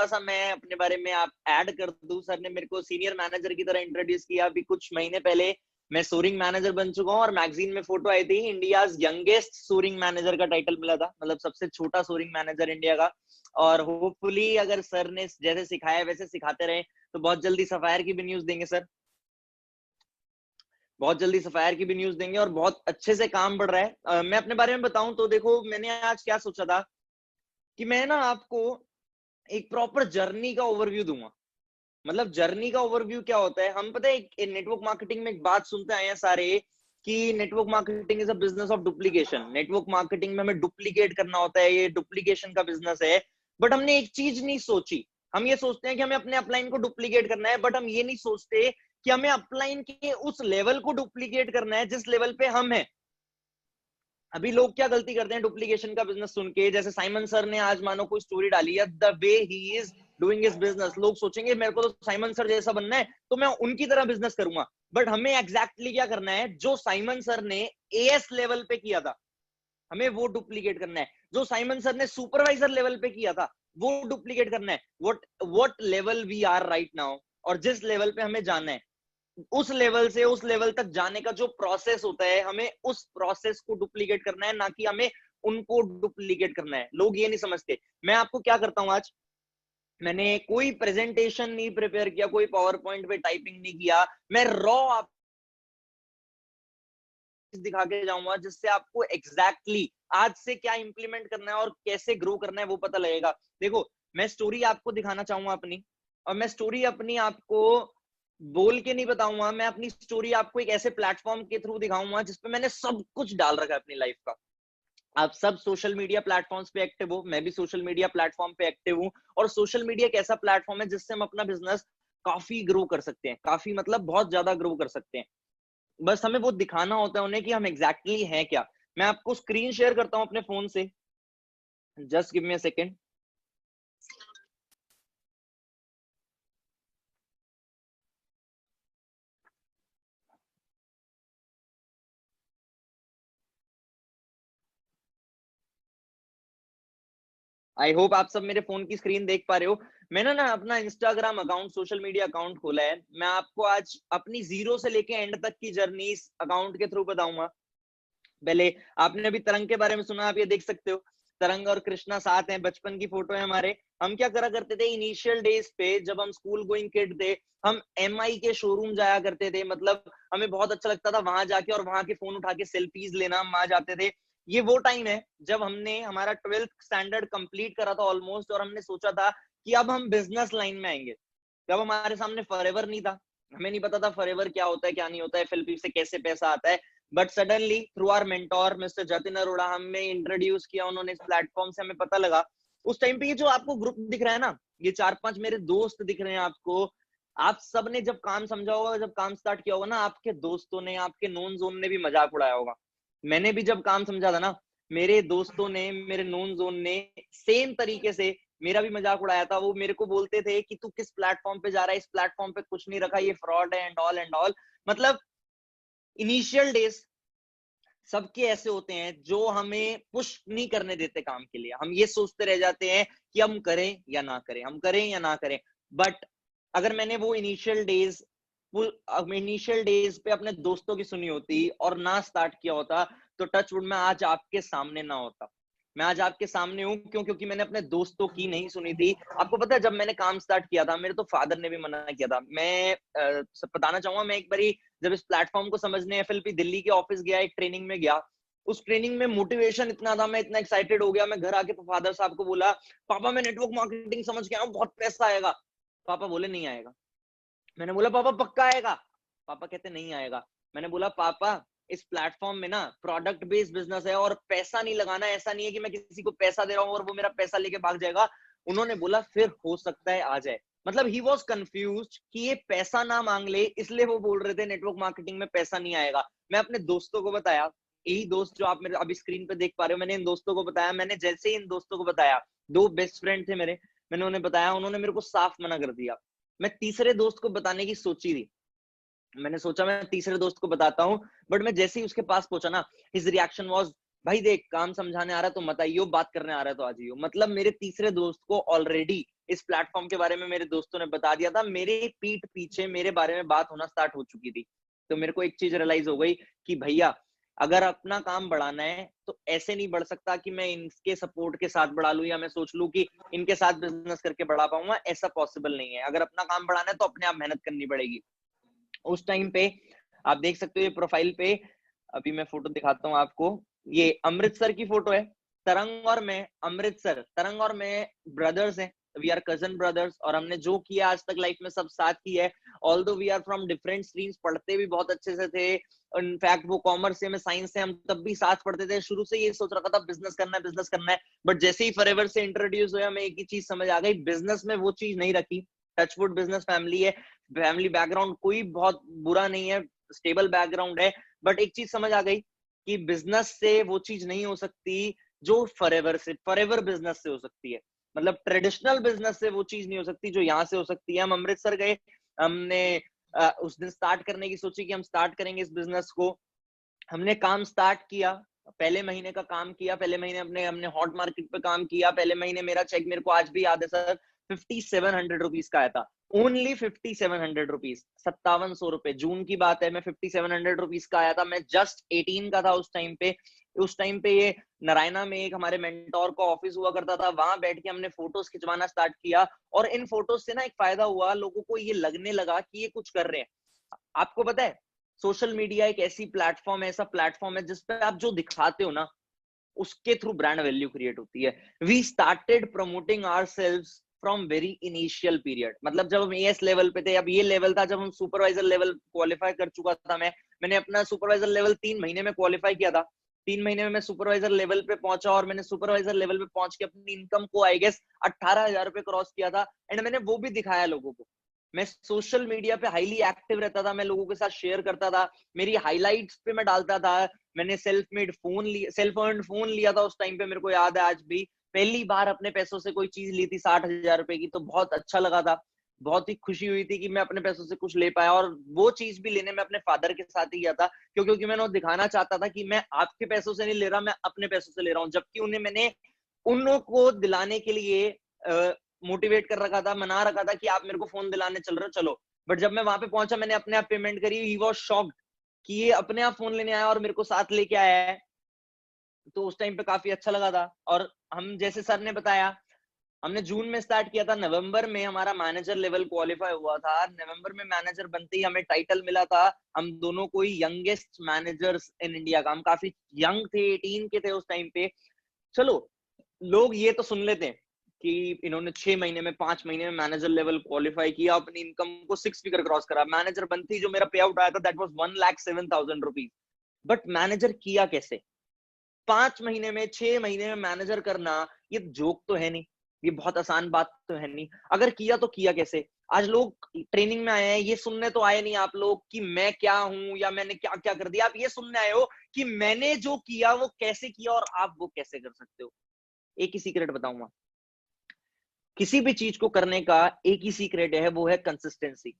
थोड़ा सा मैं अपने बारे में आप ऐड कर दूं, सर ने मेरे को सीनियर मैनेजर की तरह इंट्रोड्यूस किया। अभी कुछ महीने पहले मैं सोरिंग मैनेजर बन चुका हूँ और मैगजीन में फोटो आई थी, इंडियाज यंगेस्ट सोरिंग मैनेजर का टाइटल मिला था, मतलब सबसे छोटा सोरिंग मैनेजर इंडिया का। और होपफुली अगर सर ने जैसे सिखाया वैसे सिखाते रहे तो बहुत जल्दी सफायर की भी न्यूज देंगे सर, बहुत जल्दी सफायर की भी न्यूज देंगे और बहुत अच्छे से काम बढ़ रहा है। मैं अपने बारे में बताऊं तो देखो, मैंने आज क्या सोचा था कि मैं ना आपको एक प्रॉपर जर्नी का ओवरव्यू दूंगा। मतलब जर्नी का ओवरव्यू क्या होता है, हम पता है नेटवर्क मार्केटिंग में एक बात सुनते आए हैं सारे कि network marketing is a business of duplication. Network marketing में हमें डुप्लीकेट करना होता है, ये डुप्लीकेशन का बिजनेस है। बट हमने एक चीज नहीं सोची, हम ये सोचते हैं कि हमें अपने अपलाइन को डुप्लीकेट करना है, बट हम ये नहीं सोचते कि हमें अपलाइन के उस लेवल को डुप्लीकेट करना है जिस लेवल पे हम हैं। अभी लोग क्या गलती करते हैं डुप्लीकेशन का बिजनेस सुन के, जैसे साइमन सर ने आज मानो कोई स्टोरी डाली है, the way he is doing his business, लोग सोचेंगे मेरे को तो साइमन सर जैसा बनना है तो मैं उनकी तरह बिजनेस करूंगा। बट हमें एग्जैक्टली क्या करना है, जो साइमन सर ने एएस लेवल पे किया था हमें वो डुप्लीकेट करना है। जो साइमन सर ने सुपरवाइजर लेवल पे किया था वो डुप्लीकेट करना है। What level we are right now, और जिस लेवल पे हमें जाना है उस लेवल से उस लेवल तक जाने का जो प्रोसेस होता है, हमें उस प्रोसेस को डुप्लीकेट करना है, ना कि हमें उनको डुप्लीकेट करना है। लोग ये नहीं समझते। मैं आपको क्या करता हूं, आज मैंने कोई प्रेजेंटेशन नहीं प्रिपेयर किया, कोई पावर पॉइंट पे टाइपिंग नहीं किया, मैं रॉ आप दिखा के जाऊंगा जिससे आपको एग्जैक्टली आज से क्या इंप्लीमेंट करना है और कैसे ग्रो करना है वो पता लगेगा। देखो, मैं स्टोरी आपको दिखाना चाहूंगा अपनी, और मैं स्टोरी अपनी आपको बोल के नहीं बताऊंगा, मैं अपनी स्टोरी आपको एक ऐसे प्लेटफॉर्म के थ्रू दिखाऊंगा जिसपे मैंने सब कुछ डाल रखा है अपनी लाइफ का। आप सब सोशल मीडिया प्लेटफॉर्म्स पे एक्टिव हो, मैं भी सोशल मीडिया प्लेटफॉर्म पे एक्टिव हूँ। और सोशल मीडिया एक ऐसा प्लेटफॉर्म है जिससे हम अपना बिजनेस काफी ग्रो कर सकते हैं, काफी मतलब बहुत ज्यादा ग्रो कर सकते हैं। बस हमें वो दिखाना होता है उन्हें कि हम एग्जैक्टली हैं क्या। मैं आपको स्क्रीन शेयर करता हूं अपने फोन से, just give me a second. I hope आप सब मेरे फोन की स्क्रीन देख पा रहे हो। मैंने ना अपना Instagram account, social media account खोला है। मैं आपको आज अपनी जीरो से लेके एंड तक की जर्नी इस अकाउंट के थ्रू बताऊंगा। पहले आपने अभी तरंग के बारे में सुना, आप ये देख सकते हो, तरंग और कृष्णा साथ हैं, बचपन की फोटो है हमारे। हम क्या करा करते थे इनिशियल डेज पे, जब हम स्कूल गोइंग किड थे, हम एमआई के शोरूम जाया करते थे। मतलब हमें बहुत अच्छा लगता था वहां जाके और वहां के फोन उठा के सेल्फीज लेना, हम वहां जाते थे। ये वो टाइम है जब हमने हमारा 12th स्टैंडर्ड कंप्लीट करा था ऑलमोस्ट, और हमने सोचा था कि अब हम बिजनेस लाइन में आएंगे। जब हमारे सामने फॉरएवर नहीं था, हमें नहीं पता था फॉरएवर क्या होता है क्या नहीं होता है, फिलिप से कैसे पैसा आता है। But suddenly through our mentor mister Jatin Arora हमें इंट्रोड्यूस किया उन्होंने इस प्लेटफॉर्म से, हमें पता लगा। उस टाइम पे ये जो आपको ग्रुप दिख रहा है ना, ये 4-5 मेरे दोस्त दिख रहे हैं आपको, आप सब ने जब काम समझा होगा, जब काम स्टार्ट किया होगा ना, आपके दोस्तों ने, आपके नोन जोन ने भी मजाक उड़ाया होगा। मैंने भी जब काम समझा था ना, मेरे दोस्तों ने, मेरे नोन जोन ने सेम तरीके से मेरा भी मजाक उड़ाया था। वो मेरे को बोलते थे कि तू किस प्लेटफॉर्म पे जा रहा है, इस प्लेटफॉर्म पे कुछ नहीं रखा, ये फ्रॉड है एंड ऑल एंड ऑल। मतलब इनिशियल डेज सबके ऐसे होते हैं जो हमें पुश नहीं करने देते काम के लिए। हम ये सोचते रह जाते हैं कि हम करें या ना करें, हम करें या ना करें। बट अगर मैंने वो इनिशियल डेज पे अपने दोस्तों की सुनी होती और ना स्टार्ट किया होता, तो टच वुड में आज आपके सामने ना होता। मैं आज आपके सामने हूं क्यों? क्योंकि मैंने अपने दोस्तों की नहीं सुनी थी। आपको पता है जब मैंने काम स्टार्ट किया था, मेरे तो फादर ने भी मना किया था। मैं बताना चाहूंगा, मैं एक बारी जब इस प्लेटफॉर्म को समझने एफएलपी दिल्ली के ऑफिस गया, एक ट्रेनिंग में गया, उस ट्रेनिंग में मोटिवेशन इतना था, मैं इतना एक्साइटेड हो गया, मैं घर आके फादर साहब को बोला, पापा मैं नेटवर्क मार्केटिंग समझ के आया हूं, बहुत पैसा आएगा। पापा बोले नहीं आएगा। मैंने बोला पापा पक्का आएगा? पापा कहते नहीं आएगा। मैंने बोला पापा इस प्लेटफॉर्म में ना प्रोडक्ट बेस्ड बिजनेस है और पैसा नहीं लगाना, ऐसा नहीं है कि मैं किसी को पैसा दे रहा हूँ और वो मेरा पैसा लेके भाग जाएगा। उन्होंने बोला फिर हो सकता है आ जाए। मतलब ही वॉज कंफ्यूज कि ये पैसा ना मांग ले, इसलिए वो बोल रहे थे नेटवर्क मार्केटिंग में पैसा नहीं आएगा। मैं अपने दोस्तों को बताया, यही दोस्त जो आप मेरे अभी स्क्रीन पे देख पा रहे हो, मैंने इन दोस्तों को बताया। मैंने जैसे ही इन दोस्तों को बताया, दो बेस्ट फ्रेंड थे मेरे, मैंने उन्हें बताया, उन्होंने मेरे को साफ मना कर दिया। मैं तीसरे दोस्त को बताने की सोची थी, मैंने सोचा मैं तीसरे दोस्त को बताता हूँ, बट मैं जैसे ही उसके पास पहुंचा ना, हिज रिएक्शन वाज, भाई देख काम समझाने आ रहा है तो मत आइयो, बात करने आ रहा है तो आ जाइयो। मतलब मेरे तीसरे दोस्त को ऑलरेडी इस प्लेटफॉर्म के बारे में मेरे दोस्तों ने बता दिया था, मेरे पीठ पीछे मेरे बारे में बात होना स्टार्ट हो चुकी थी। तो मेरे को एक चीज रियलाइज हो गई कि भैया अगर अपना काम बढ़ाना है तो ऐसे नहीं बढ़ सकता कि मैं इनके सपोर्ट के साथ बढ़ा लूं या मैं सोच लूं कि इनके साथ बिजनेस करके बढ़ा पाऊंगा, ऐसा पॉसिबल नहीं है। अगर अपना काम बढ़ाना है तो अपने आप मेहनत करनी पड़ेगी। उस टाइम पे आप देख सकते हो ये प्रोफाइल पे, अभी मैं फोटो दिखाता हूँ आपको, ये अमृतसर की फोटो है। तरंग और मैं, अमृतसर, तरंग और मैं ब्रदर्स हैं, वी आर कजन ब्रदर्स, और हमने जो किया आज तक लाइफ में सब साथ किया है। Although we are from different streams, पढ़ते भी बहुत अच्छे से थे, इनफैक्ट वो कॉमर्स से, मैं साइंस से, हम तब भी साथ पढ़ते थे। शुरू से ये सोच रखा था बिजनेस करना है, बिजनेस करना है, बट जैसे ही फॉरएवर से इंट्रोड्यूस हुआ, मैं एक ही चीज समझ आ गई, बिजनेस में वो चीज नहीं रखी। टचवुड बिजनेस फैमिली है, फैमिली बैकग्राउंड कोई बहुत बुरा नहीं है, स्टेबल बैकग्राउंड है, बट एक चीज समझ आ गई कि बिजनेस से वो चीज नहीं हो सकती जो फॉरएवर से, फॉरएवर बिजनेस से हो सकती है। मतलब ट्रेडिशनल बिजनेस से वो चीज नहीं हो सकती जो यहाँ से हो सकती है। हम अमृतसर गए, हमने उस दिन स्टार्ट करने की सोची कि हम स्टार्ट करेंगे इस बिजनेस को। हमने काम स्टार्ट किया, पहले महीने का काम किया, पहले महीने हमने हॉट मार्केट पे काम किया। पहले महीने मेरा चेक मेरे को आज भी याद है सर, 5700 रुपीज का आया था, ओनली 5700 रुपीज, 5700 रुपए। जून की बात है, मैं 5700 रुपीज का आया था, मैं जस्ट 18 का था उस टाइम पे। उस टाइम पे ये नारायणा में एक हमारे मेंटोर का ऑफिस हुआ करता था, वहां बैठ के हमने फोटोज खिंचवाना स्टार्ट किया, और इन फोटोज से ना एक फायदा हुआ, लोगों को ये लगने लगा कि ये कुछ कर रहे हैं। आपको पता है सोशल मीडिया एक ऐसी प्लेटफॉर्म है, ऐसा प्लेटफॉर्म है जिसपे आप जो दिखाते हो ना, उसके थ्रू ब्रांड वैल्यू क्रिएट होती है। We started promoting ourselves from very initial period, मतलब जब हम एएस लेवल पे थे, अब ये लेवल था जब हम सुपरवाइजर लेवल क्वालिफाई कर चुका था। मैंने अपना सुपरवाइजर लेवल 3 महीने में क्वालिफाई किया था। 3 महीने में मैं सुपरवाइजर लेवल पे पहुंचा, और मैंने सुपरवाइजर लेवल पे पहुंच के अपनी इनकम को आई गेस 18,000 रुपए क्रॉस किया था। एंड मैंने वो भी दिखाया लोगों को। मैं सोशल मीडिया पे हाईली एक्टिव रहता था, मैं लोगों के साथ शेयर करता था, मेरी हाइलाइट्स पे मैं डालता था। मैंने सेल्फ मेड फोन लिया, सेल्फ अर्न फोन लिया था उस टाइम पे, मेरे को याद है आज भी। पहली बार अपने पैसों से कोई चीज ली थी 60,000 रुपए की, तो बहुत अच्छा लगा था, बहुत ही खुशी हुई थी कि मैं अपने पैसों से कुछ ले पाया। और वो चीज भी लेने में अपने फादर के साथ ही गया था, क्योंकि मैंने दिखाना चाहता था कि मैं आपके पैसों से नहीं ले रहा, मैं अपने पैसों से ले रहा हूँ। जबकि उन्हें मैंने उनको दिलाने के लिए मोटिवेट कर रखा था, मना रखा था कि आप मेरे को फोन दिलाने चल रहे हो, चलो। बट जब मैं वहां पे पहुंचा, मैंने अपने आप पेमेंट करी, ही वाज शॉक्ड कि ये अपने आप फोन लेने आया और मेरे को साथ लेके आया है। तो उस टाइम पे काफी अच्छा लगा था। और हम, जैसे सर ने बताया, हमने जून में स्टार्ट किया था, नवंबर में हमारा मैनेजर लेवल क्वालिफाई हुआ था। नवंबर में मैनेजर बनते ही हमें टाइटल मिला था, हम दोनों को ही यंगेस्ट मैनेजर्स इन इंडिया का। हम काफी यंग थे, 18 के थे उस टाइम पे। चलो, लोग ये तो सुन लेते हैं कि इन्होंने 6 महीने में, 5 महीने में मैनेजर लेवल क्वालिफाई किया, अपनी इनकम को 6 फिगर क्रॉस करा। मैनेजर बनती जो मेरा पे आउट आया था, that was 1,07,000 rupees. But manager किया कैसे? 5 महीने में, 6 महीने में मैनेजर करना, ये जोक तो है नहीं, ये बहुत आसान बात तो है नहीं। अगर किया तो किया कैसे? आज लोग ट्रेनिंग में आए हैं, ये सुनने तो आए नहीं आप लोग कि मैं क्या हूं या मैंने क्या क्या कर दिया। आप ये सुनने आए हो कि मैंने जो किया वो कैसे किया और आप वो कैसे कर सकते हो। एक ही सीक्रेट बताऊंगा, किसी भी चीज को करने का एक ही सीक्रेट है, वो है कंसिस्टेंसी।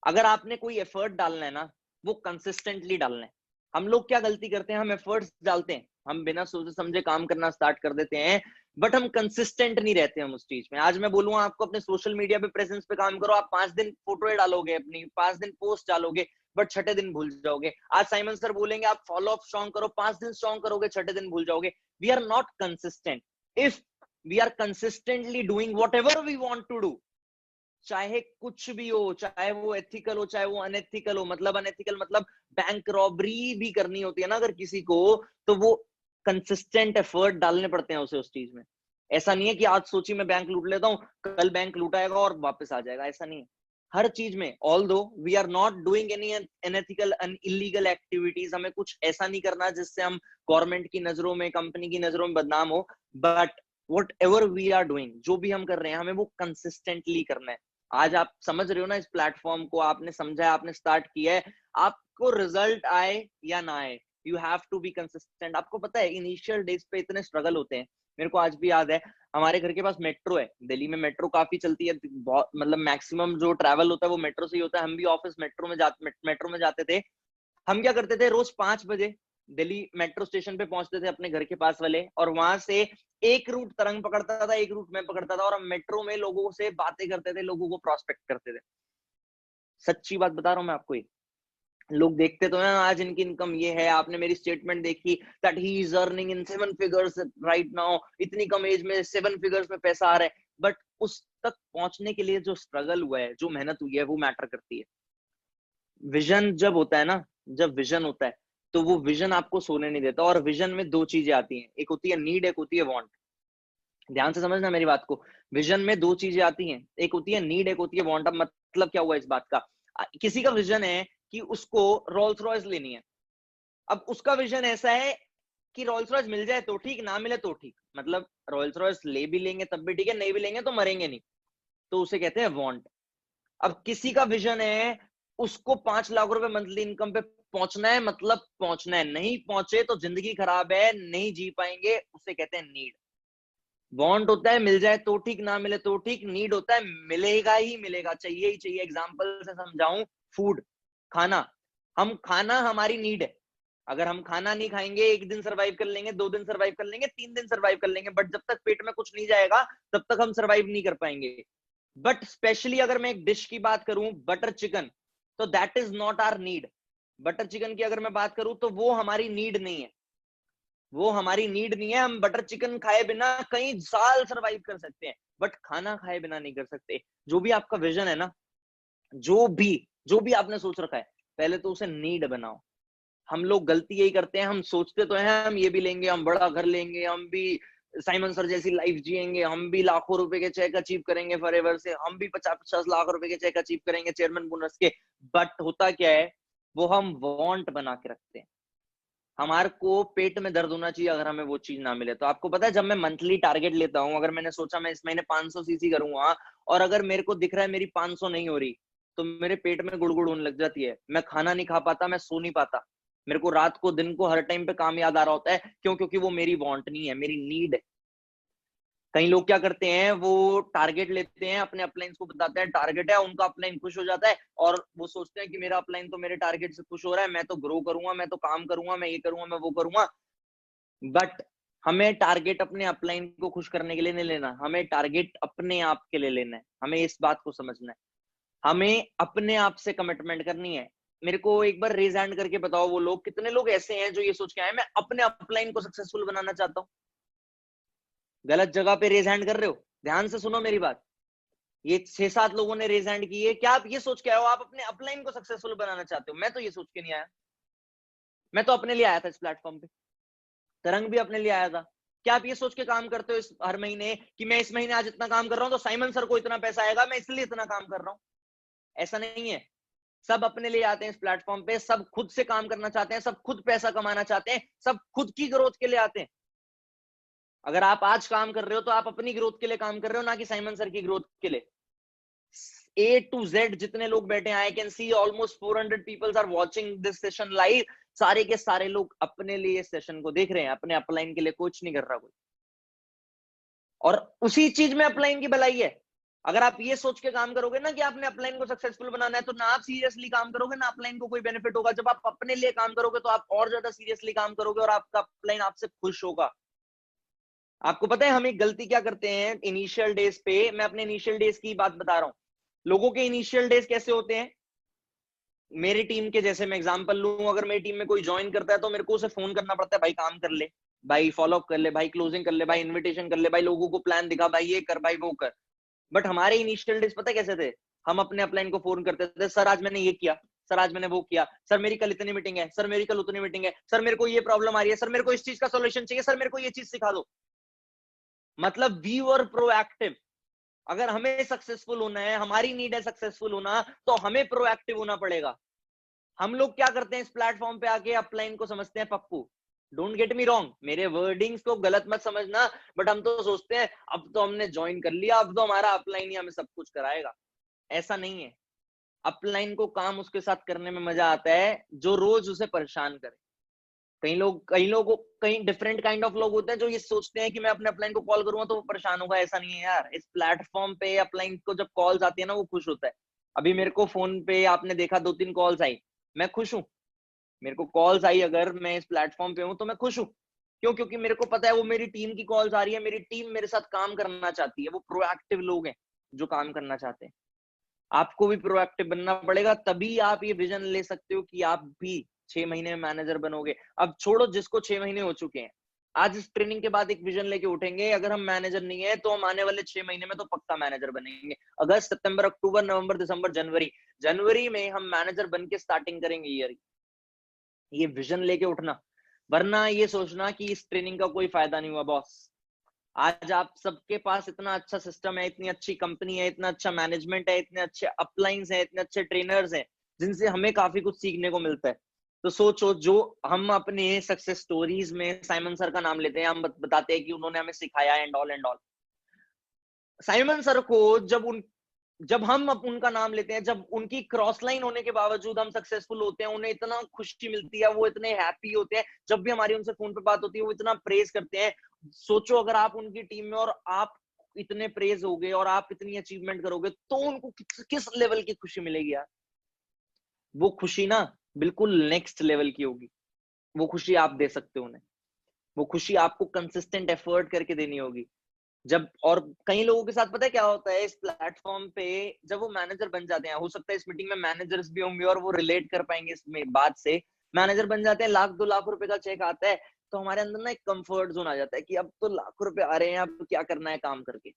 अगर आपने कोई एफर्ट डालना है ना, वो कंसिस्टेंटली डालना है। हम लोग क्या गलती करते हैं, हम एफर्ट्स डालते हैं, हम बिना सोचे समझे काम करना स्टार्ट कर देते हैं, बट हम कंसिस्टेंट नहीं रहते हम उस चीज में। आज मैं बोलूंगा आपको, अपने सोशल मीडिया पे प्रेजेंस पे काम करो, आप 5 दिन फोटो डालोगे, अपनी 5 दिन पोस्ट डालोगे, बट छठे दिन भूल जाओगे। आज साइमन सर बोलेंगे आप फॉलो अप स्ट्रॉन्ग करो, 5 दिन स्ट्रॉन्ग करोगे, छठे दिन भूल जाओगे। We are not consistent. If we are consistently doing whatever we want to do, चाहे कुछ भी हो, चाहे वो एथिकल हो, चाहे वो अनएथिकल हो। मतलब अनएथिकल मतलब बैंक रॉबरी भी करनी होती है ना अगर किसी को, तो वो कंसिस्टेंट एफर्ट डालने पड़ते हैं उसे उस चीज में। ऐसा नहीं है कि आज सोची मैं बैंक लूट लेता हूँ, कल बैंक लूटाएगा और वापस आ जाएगा, ऐसा नहीं है। हर चीज में, although we are not doing any unethical and illegal activities, हमें कुछ ऐसा नहीं करना जिससे हम गवर्नमेंट की नजरों में, कंपनी की नजरों में बदनाम हो, but whatever we are doing, जो भी हम कर रहे हैं, हमें वो कंसिस्टेंटली करना है। आज आप समझ रहे हो ना इस प्लेटफॉर्म को, आपने समझा है, आपने स्टार्ट किया है, आपको रिजल्ट आए या ना आए, you have to be consistent. आपको पता है इनिशियल डेज पे इतने स्ट्रगल होते हैं। मेरे को आज भी याद है, हमारे घर के पास मेट्रो है, दिल्ली में मेट्रो काफी चलती है, बहुत, मतलब मैक्सिमम जो ट्रैवल होता है वो मेट्रो से ही होता है। हम भी ऑफिस मेट्रो में जाते थे। हम क्या करते थे, रोज 5 बजे दिल्ली मेट्रो स्टेशन पे पहुंचते थे अपने घर के पास वाले, और वहां से एक रूट तरंग पकड़ता था, एक रूट मैं पकड़ता था, और हम मेट्रो में लोगों से बातें करते थे, लोगों को प्रोस्पेक्ट करते थे। सच्ची बात बता रहा हूं मैं आपको, ये लोग देखते तो हैं आज इनकी इनकम ये है, आपने मेरी स्टेटमेंट देखी that he is earning in 7 figures right now, इतनी कम एज में 7 फिगर्स में पैसा आ रहा है, बट उस तक पहुंचने के लिए जो स्ट्रगल हुआ है, जो मेहनत हुई है, वो मैटर करती है। विजन जब होता है ना, जब विजन होता है, तो वो विजन आपको सोने नहीं देता। और विजन में दो चीजें आती हैं, एक होती है नीड, एक होती है वांट। ध्यान से समझना मेरी बात को, विजन में दो चीजें आती हैं, एक होती है नीड, एक होती है वांट। अब मतलब क्या हुआ इस बात का, किसी का विजन है कि उसको रोल्स रॉयस लेनी है। अब उसका विजन ऐसा है कि रोल्स रॉयस मिल जाए तो ठीक, ना मिले तो ठीक, मतलब रोल्स रॉयस ले भी लेंगे तब भी ठीक है, नहीं भी लेंगे तो मरेंगे नहीं, तो उसे कहते हैं वांट। अब किसी का विजन है उसको 5 लाख रुपए मंथली इनकम पे पहुंचना है, मतलब पहुंचना है, नहीं पहुंचे तो जिंदगी खराब है, नहीं जी पाएंगे, उसे कहते हैं नीड। वांट होता है मिल जाए तो ठीक, ना मिले तो ठीक। नीड होता है मिलेगा ही मिलेगा, चाहिए ही चाहिए। एग्जांपल से समझाऊं, फूड, खाना, हम खाना हमारी नीड है। अगर हम खाना नहीं खाएंगे, 1 दिन सर्वाइव कर लेंगे, 2 दिन सर्वाइव कर लेंगे, 3 दिन सर्वाइव कर लेंगे, बट जब तक पेट में कुछ नहीं जाएगा तब तक हम सर्वाइव नहीं कर पाएंगे। बट स्पेशली अगर मैं एक डिश की बात करूं, बटर चिकन, तो that is not our need. Butter chicken की अगर मैं बात करूं तो वो हमारी नीड नहीं है, वो हमारी नीड नहीं है। हम बटर चिकन खाए बिना कई साल सरवाइव कर सकते हैं, बट खाना खाए बिना नहीं कर सकते। जो भी आपका विजन है ना, जो भी आपने सोच रखा है, पहले तो उसे नीड बनाओ। हम लोग गलती यही करते हैं, हम सोचते तो हैं हम ये भी लेंगे, हम बड़ा घर लेंगे, हम भी साइमन सर जैसी लाइफ जिएंगे, हम भी लाखों रुपए के चेक अचीव करेंगे फॉरएवर से, हम भी 50-50 लाख रुपए के चेक अचीव करेंगे चेयरमैन बोनस के। बट होता क्या है, वो हम वांट बना के रखते हैं। हमारे को पेट में दर्द होना चाहिए अगर हमें वो चीज ना मिले। तो आपको पता है, जब मैं मंथली टारगेट लेता हूं, अगर मैंने सोचा मैं इस महीने 500 सीसी करूंगा, और अगर मेरे को दिख रहा है मेरी 500 नहीं हो रही, तो मेरे पेट में गुड़गुड़ होने लग जाती है, मैं खाना नहीं खा पाता, मैं सो नहीं पाता, मेरे को रात को दिन को हर टाइम पे काम याद आ रहा होता है। क्यों? क्योंकि वो मेरी वांट नहीं है, मेरी नीड है। कई लोग क्या करते हैं, वो टारगेट लेते हैं, अपने अपलाइन को बताते हैं टारगेट है, उनका अपलाइन खुश हो जाता है, और वो सोचते हैं कि मेरा अपलाइन तो मेरे टारगेट से खुश हो रहा है, मैं तो ग्रो करूंगा, मैं तो काम करूंगा, मैं ये करूंगा, मैं वो करूंगा। बट हमें टारगेट अपने अपलाइन को खुश करने के लिए नहीं लेना, हमें टारगेट अपने आप के लिए लेना है। हमें इस बात को समझना है, हमें अपने आप से कमिटमेंट करनी है। मेरे को एक बार रेज हैंड करके बताओ, वो लोग कितने लोग ऐसे हैं जो ये सोच के आए मैं अपने अपलाइन को सक्सेसफुल बनाना चाहता हूँ। गलत जगह पे रेज हैंड कर रहे हो, ध्यान से सुनो मेरी बात। ये 6-7 लोगों ने रेज हैंड की है, क्या आप ये सोच के आए हो आप अपने अपलाइन को सक्सेसफुल बनाना चाहते हो? मैं तो ये सोच के नहीं आया, मैं तो अपने लिए आया था इस प्लेटफॉर्म पे, तरंग भी अपने लिए आया था। क्या आप ये सोच के काम करते हो इस हर महीने कि मैं इस महीने आज इतना काम कर रहा हूं तो साइमन सर को इतना पैसा आएगा, मैं इसलिए इतना काम कर रहा हूं? ऐसा नहीं है। सब अपने लिए आते हैं इस प्लेटफॉर्म पे, सब खुद से काम करना चाहते हैं, सब खुद पैसा कमाना चाहते हैं, सब खुद की ग्रोथ के लिए आते हैं। अगर आप आज काम कर रहे हो तो आप अपनी ग्रोथ के लिए काम कर रहे हो, ना कि साइमन सर की ग्रोथ के लिए। A to Z जितने लोग बैठे हैं, I can see almost 400 peoples are watching this session live. सारे के सारे लोग अपने लिए इस सेशन को देख रहे हैं, अपने अपलाइन के लिए कुछ नहीं कर रहा कोई। और उसी चीज में अपलाइन की भलाई है। अगर आप ये सोच के काम करोगे ना कि आपने अपलाइन को सक्सेसफुल बनाना है, तो ना आप सीरियसली काम करोगे, ना अपलाइन को कोई बेनिफिट होगा। जब आप अपने लिए काम करोगे तो आप और ज्यादा सीरियसली काम करोगे, और आपका अपलाइन आपसे खुश होगा। आपको पता है हम एक गलती क्या करते हैं इनिशियल डेज पे, मैं अपने इनिशियल डेज की बात बता रहा हूं। लोगों के इनिशियल डेज कैसे होते हैं, मेरी टीम के जैसे मैं एग्जांपल लूं, अगर मेरी टीम में कोई ज्वाइन करता है तो मेरे को उसे फोन करना पड़ता है, भाई काम कर ले, भाई फॉलो अप कर ले, भाई क्लोजिंग कर ले, भाई इनविटेशन कर ले, भाई लोगों को प्लान दिखा, भाई ये कर, भाई वो कर। बट हमारे इनिशियल डेज पता कैसे थे, हम अपने अपलाइन को फोन करते थे, सर आज मैंने ये किया, सर आज मैंने वो किया, सर मेरी कल इतनी मीटिंग है, सर मेरी कल उतनी मीटिंग है, सर मेरे को ये प्रॉब्लम आ रही है, सर मेरे को इस चीज का सोल्यूशन चाहिए, सर मेरे को ये चीज सिखा दो। मतलब वी वर प्रोएक्टिव। अगर हमें सक्सेसफुल होना है, हमारी नीड है सक्सेसफुल होना, तो हमें प्रोएक्टिव होना पड़ेगा। हम लोग क्या करते हैं इस प्लेटफॉर्म पे आके अपलाइन को समझते हैं Pappu. Don't get me wrong, मेरे वर्डिंग्स को गलत मत समझना, बट हम तो सोचते हैं अब तो हमने ज्वाइन कर लिया, अब तो हमारा अपलाइन ही हमें सब कुछ कराएगा। ऐसा नहीं है। अपलाइन को काम उसके साथ करने में मजा आता है जो रोज उसे परेशान करे। कई डिफरेंट काइंड ऑफ लोग होते हैं जो ये सोचते हैं कि मैं अपने अपलाइन को कॉल करूंगा तो वो परेशान होगा। ऐसा नहीं है यार, इस प्लेटफॉर्म पे अपलाइन को जब कॉल्स आती है ना, वो खुश होता है। अभी मेरे को फोन पे आपने देखा 2-3 कॉल्स आई, मैं खुश हूं। मेरे को कॉल्स आई, अगर मैं इस प्लेटफॉर्म पे हूँ तो मैं खुश हूँ। क्यों? क्योंकि मेरे को पता है वो मेरी टीम की कॉल्स आ रही है, मेरी टीम मेरे साथ काम करना चाहती है, वो प्रोएक्टिव लोग हैं जो काम करना चाहते हैं। आपको भी प्रोएक्टिव बनना पड़ेगा, तभी आप ये विजन ले सकते हो कि आप भी 6 महीने में मैनेजर बनोगे। अब छोड़ो जिसको 6 महीने हो चुके हैं, आज इस ट्रेनिंग के बाद एक विजन लेके उठेंगे, अगर हम मैनेजर नहीं है तो हम आने वाले 6 महीने में तो पक्का मैनेजर बनेंगे। अगस्त, सितंबर, अक्टूबर, नवंबर, दिसंबर, जनवरी, जनवरी में हम मैनेजर बन के स्टार्टिंग करेंगे ईयर। ये विजन लेके उठना, वरना ये सोचना कि इस ट्रेनिंग का कोई फायदा नहीं हुआ बॉस। आज आप सबके पास इतना अच्छा सिस्टम है, इतनी अच्छी कंपनी है, इतना अच्छा मैनेजमेंट है, इतने अच्छे अपलाइंस हैं, इतने अच्छे ट्रेनर्स हैं, जिनसे हमें काफी कुछ सीखने को मिलता है। तो सोचो, जो हम अपने सक्सेस स्टोरीज में साइमन सर का नाम लेते हैं, हम बताते हैं कि उन्होंने हमें सिखाया and all and all. Simon sir को जब हम उनका नाम लेते हैं, जब उनकी क्रॉस लाइन होने के बावजूद हम सक्सेसफुल होते हैं, उन्हें इतना खुशी मिलती है, वो इतने हैप्पी होते हैं, जब भी हमारी उनसे फोन पे बात होती है वो इतना प्रेज करते हैं। सोचो अगर आप उनकी टीम में और आप इतने प्रेज होगे और आप इतनी अचीवमेंट करोगे तो उनको किस लेवल की खुशी मिलेगी यार। वो खुशी ना बिल्कुल नेक्स्ट लेवल की होगी। वो खुशी आप दे सकते हो उन्हें। वो खुशी आपको कंसिस्टेंट एफर्ट करके देनी होगी। जब और कई लोगों के साथ पता है क्या होता है, इस प्लेटफॉर्म पे जब वो मैनेजर बन जाते हैं, हो सकता है इस मीटिंग में मैनेजर्स भी होंगे और वो रिलेट कर पाएंगे इस बात से। मैनेजर बन जाते हैं, 1-2 लाख रुपए का चेक आता है, तो हमारे अंदर ना एक कंफर्ट जोन आ जाता है कि अब तो लाख रुपए आ रहे हैं, अब क्या करना है काम करके।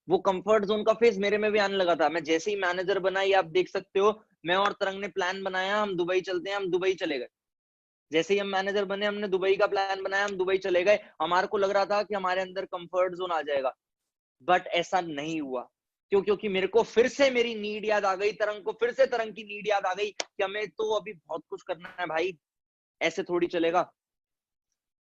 वो कंफर्ट जोन का फेज मेरे में भी आने लगा था। मैं जैसे ही मैनेजर बना, ये आप देख सकते हो, मैं और तरंग ने प्लान बनाया, हम दुबई चलते हैं, हम दुबई चले गए। जैसे ही हम मैनेजर बने, हमने दुबई का प्लान बनाया, हम दुबई चले गए। हमारे को लग रहा था कि हमारे अंदर कंफर्ट जोन आ जाएगा, बट ऐसा नहीं हुआ। क्यों? क्योंकि मेरे को फिर से मेरी नीड याद आ गई, तरंग को फिर से तरंग की नीड याद आ गई कि हमें तो अभी बहुत कुछ करना है भाई, ऐसे थोड़ी चलेगा।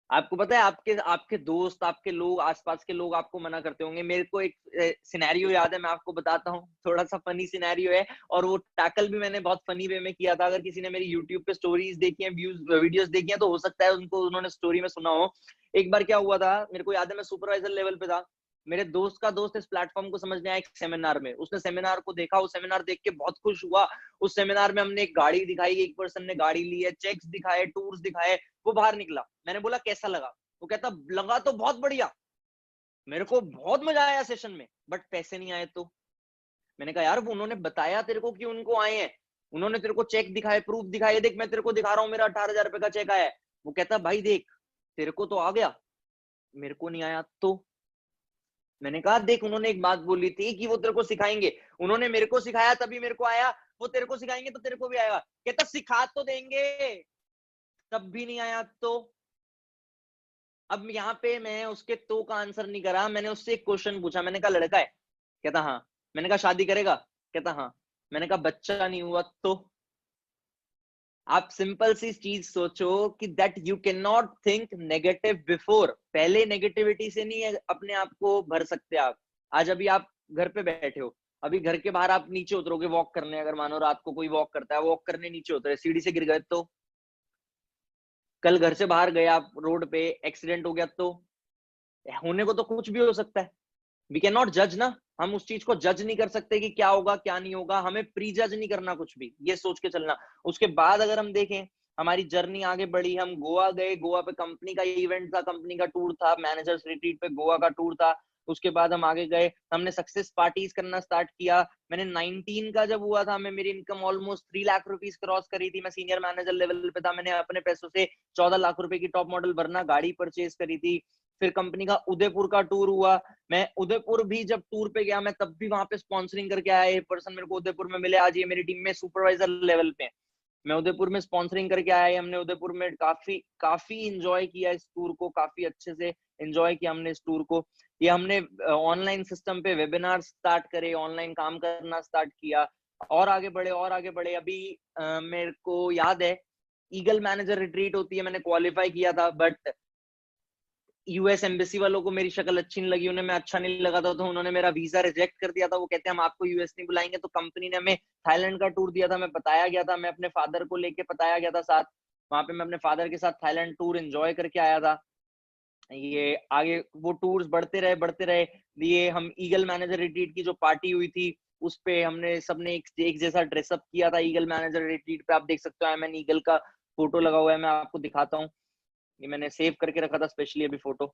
आपको पता है, आपके आपके दोस्त, आपके लोग, आसपास के लोग आपको मना करते होंगे। मेरे को एक सिनेरियो याद है, मैं आपको बताता हूँ, थोड़ा सा फनी सिनेरियो है, और वो टैकल भी मैंने बहुत फनी वे में किया था। अगर किसी ने मेरी यूट्यूब पे स्टोरीज देखी है, वीडियोस देखी है, तो हो सकता है उनको उन्होंने स्टोरी में सुना हो। एक बार क्या हुआ था, मेरे को याद है, मैं सुपरवाइजर लेवल पे था। मेरे दोस्त का दोस्त इस प्लेटफॉर्म को समझने आया एक सेमिनार में। उसने सेमिनार को देखा, वो सेमिनार देख के बहुत खुश हुआ। उस सेमिनार में हमने एक गाड़ी दिखाई, एक पर्सन ने गाड़ी ली है, चेक्स दिखाए, टूर्स दिखाए। वो बाहर निकला, मैंने बोला कैसा लगा? वो कहता लगा तो बहुत बढ़िया, मेरे को बहुत मजा आया सेशन में, बट पैसे नहीं आए। तो मैंने कहा यार, वो उन्होंने बताया तेरे को कि उनको आए हैं, उन्होंने तेरे को चेक दिखाए, प्रूफ दिखाए, देख मैं तेरे को दिखा रहा हूँ, मेरा 18,000 रुपए का चेक आया है। वो कहता भाई देख, तेरे को तो आ गया, मेरे को नहीं आया। तो मैंने कहा देख, उन्होंने एक बात बोली थी कि वो तेरे को सिखाएंगे, उन्होंने मेरे को सिखाया तभी मेरे को आया, वो तेरे को सिखाएंगे तो तेरे को भी आएगा। कहता सिखा तो देंगे, तब भी नहीं आया। तो अब यहाँ पे मैं उसके तो का आंसर नहीं करा, मैंने उससे एक क्वेश्चन पूछा। मैंने कहा लड़का है? कहता हाँ। मैंने कहा शादी करेगा? कहता हाँ। मैंने कहा बच्चा नहीं हुआ तो? आप सिंपल सी चीज सोचो कि that you can not think negative before. पहले नेगेटिविटी से नहीं अपने आप को भर सकते आप। आज अभी आप घर पे बैठे हो, अभी घर के बाहर आप नीचे उतरोगे वॉक करने, अगर मानो रात को कोई वॉक करता है, वॉक करने नीचे उतरे, सीढ़ी से गिर गए तो? कल घर से बाहर गए आप, रोड पे एक्सीडेंट हो गया तो? होने को तो कुछ भी हो सकता है। वी कैन नॉट जज ना, हम उस चीज को जज नहीं कर सकते कि क्या होगा क्या नहीं होगा। हमें प्री जज नहीं करना कुछ भी, ये सोच के चलना। उसके बाद अगर हम देखें, हमारी जर्नी आगे बढ़ी, हम गोवा गए, गोवा पे कंपनी का इवेंट था, कंपनी का टूर था, मैनेजर्स रिट्रीट पे गोवा का टूर था। उसके बाद हम आगे गए, हमने सक्सेस पार्टीज करना स्टार्ट किया। मैंने 19 का जब हुआ था, मैं मेरी income almost 3 lakh rupees cross करी थी, मैं सीनियर मैनेजर लेवल पे था। मैंने अपने पैसों से 14 लाख रुपए की टॉप मॉडल वरना गाड़ी परचेज करी थी। फिर कंपनी का उदयपुर का टूर हुआ, मैं उदयपुर भी जब टूर पे गया, मैं तब भी वहां पे स्पॉन्सरिंग करके आया। एक पर्सन मेरे को उदयपुर में मिले, आज ये मेरी टीम में सुपरवाइजर लेवल पे। मैं उदयपुर में स्पॉन्सरिंग करके आया। हमने उदयपुर में काफी काफी इंजॉय किया इस टूर को, काफी अच्छे से इंजॉय किया हमने इस टूर को। ये हमने ऑनलाइन सिस्टम पे वेबिनार स्टार्ट करे, ऑनलाइन काम करना स्टार्ट किया, और आगे बढ़े और आगे बढ़े। अभी मेरे को याद है, ईगल मैनेजर रिट्रीट होती है, मैंने क्वालिफाई किया था, बट यूएस एम्बेसी वालों को मेरी शक्ल अच्छी नहीं लगी, उन्हें मैं अच्छा नहीं लगा था, तो उन्होंने मेरा वीजा रिजेक्ट कर दिया था। वो कहते हैं हम आपको यूएस नहीं बुलाएंगे। तो कंपनी ने हमें थाईलैंड का टूर दिया था, मैं बताया गया था, मैं अपने फादर को लेके बताया गया था साथ। वहां पे मैं अपने फादर के साथ थाईलैंड टूर एंजॉय करके आया था। ये आगे वो टूर्स बढ़ते रहे बढ़ते रहे। ये हम ईगल मैनेजर रिट्रीट की जो पार्टी हुई थी, उस पे हमने सबने एक जैसा ड्रेसअप किया था। ईगल मैनेजर रिट्रीट पे आप देख सकते हो, आई एम एन ईगल का फोटो लगा हुआ है, मैं आपको दिखाता हूँ, ये मैंने सेव करके रखा था स्पेशली अभी फोटो।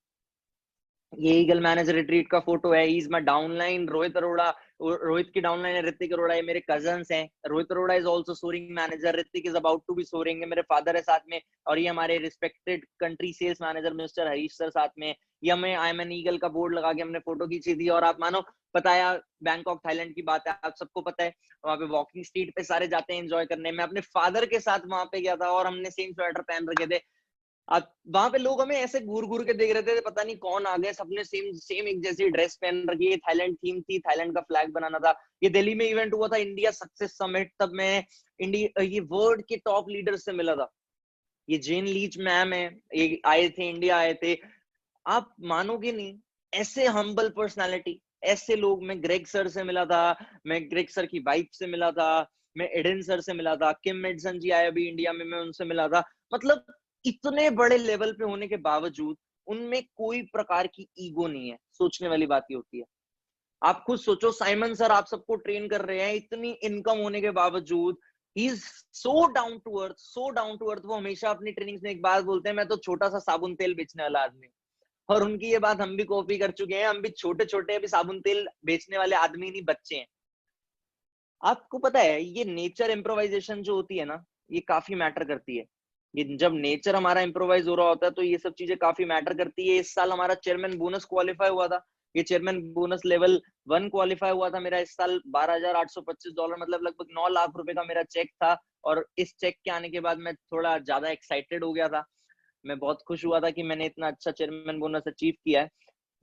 ये ईगल मैनेजर रिट्रीट का फोटो है, is my downline Rohit Arora, Rohit की डाउनलाइन है ऋतिक अरोड़ा, ये मेरे कजन्स हैं। Rohit Arora is also soaring manager, Hrithik is about to be soaring, मेरे फादर है साथ में, और ये हमारे respected country sales manager mister Harish sir साथ में। ये हमें आई एम एन ईगल का बोर्ड लगा के हमने फोटो खींची थी। और आप मानो बताया, बैंकॉक थाईलैंड की बात है, आप सबको पता है, वहां पे वॉकिंग स्ट्रीट पे सारे जाते हैं एंजॉय करने। मैं अपने फादर के साथ वहां पे गया था और हमने सेम स्वेटर पहन रखे थे। वहां पे लोग हमें ऐसे घूर घूर के देख रहे थे, पता नहीं कौन आ गए, सबने सेम सेम एक जैसी ड्रेस पहन रखी है। थाईलैंड थीम थी, थाईलैंड का फ्लैग बनाना था। ये दिल्ली में इवेंट हुआ था, इंडिया सक्सेस समिट, तब मैं इंडिया ये वर्ल्ड के टॉप लीडर्स से मिला था। ये जेन लीच मैम है, ये आए थे, इंडिया आए थे। आप मानोगे नहीं, ऐसे हम्बल पर्सनालिटी, ऐसे लोग। मैं ग्रेग सर से मिला था, मैं ग्रेग सर की वाइफ से मिला था, मैं एडन सर से मिला था, किम मेडसन जी आए अभी इंडिया में, मैं उनसे मिला था। मतलब इतने बड़े लेवल पे होने के बावजूद उनमें कोई प्रकार की ईगो नहीं है। सोचने वाली बात ही होती है। आप खुद सोचो, साइमन सर आप सबको ट्रेन कर रहे हैं, इतनी इनकम होने के बावजूद he is so down to earth, so down to earth. वो हमेशा अपनी ट्रेनिंग्स में एक बात बोलते हैं, मैं तो छोटा सा साबुन तेल बेचने वाला आदमी। और उनकी ये बात हम भी कॉपी कर चुके हैं, हम भी छोटे छोटे अभी साबुन तेल बेचने वाले आदमी नहीं, बच्चे हैं। आपको पता है ये नेचर इम्प्रोवाइजेशन जो होती है ना, ये काफी मैटर करती है। ये जब नेचर हमारा इम्प्रोवाइज हो रहा होता है तो ये सब चीजें काफी मैटर करती है। इस साल हमारा चेयरमैन बोनस क्वालिफाई हुआ था, ये चेयरमैन बोनस लेवल 1 क्वालिफाई हुआ था मेरा इस साल। $12,825, मतलब लगभग 9 लाख रुपए का मेरा चेक था। और इस चेक के आने के बाद मैं थोड़ा ज्यादा एक्साइटेड हो गया था। मैं बहुत खुश हुआ था कि मैंने इतना अच्छा चेयरमैन बोनस अचीव किया है।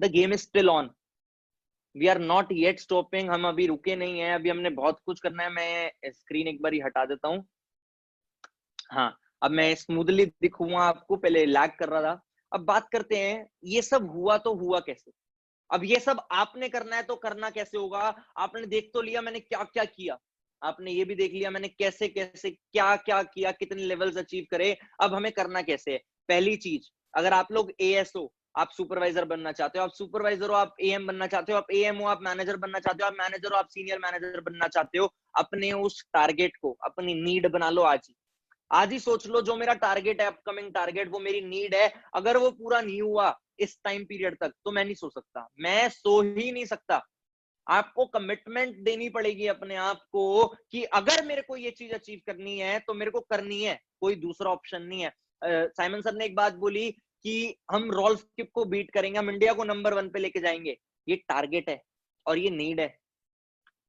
The game is still on, we are not yet stopping, हम अभी रुके नहीं है, अभी हमने बहुत कुछ करना है। मैं स्क्रीन एक बार ही हटा देता हूँ। हाँ, अब मैं स्मूथली दिखूंगा आपको, पहले लैग कर रहा था। अब बात करते हैं ये सब हुआ तो हुआ कैसे। अब ये सब आपने करना है तो करना कैसे होगा। आपने देख तो लिया मैंने क्या क्या किया, आपने ये भी देख लिया मैंने कैसे कैसे क्या क्या किया, कितने लेवल्स अचीव करे। अब हमें करना कैसे है। पहली चीज, अगर आप लोग एएसओ, आप सुपरवाइजर बनना चाहते हो, आप सुपरवाइजर हो, आप एएम बनना चाहते हो, आप एएम हो, आप मैनेजर बनना चाहते हो, आप मैनेजर हो, आप सीनियर मैनेजर बनना चाहते हो, अपने उस टारगेट को अपनी नीड बना लो। आज ही सोच लो, जो मेरा टारगेट है, अपकमिंग टारगेट, वो मेरी नीड है। अगर वो पूरा नहीं हुआ इस टाइम पीरियड तक तो मैं नहीं सो सकता, मैं सो ही नहीं सकता। आपको कमिटमेंट देनी पड़ेगी अपने आप को कि अगर मेरे को ये चीज अचीव करनी है तो मेरे को करनी है, कोई दूसरा ऑप्शन नहीं है। साइमन सर ने एक बात बोली कि हम रॉल्फ किप को बीट करेंगे, हम इंडिया को नंबर 1 पे लेके जाएंगे। ये टारगेट है और ये नीड है।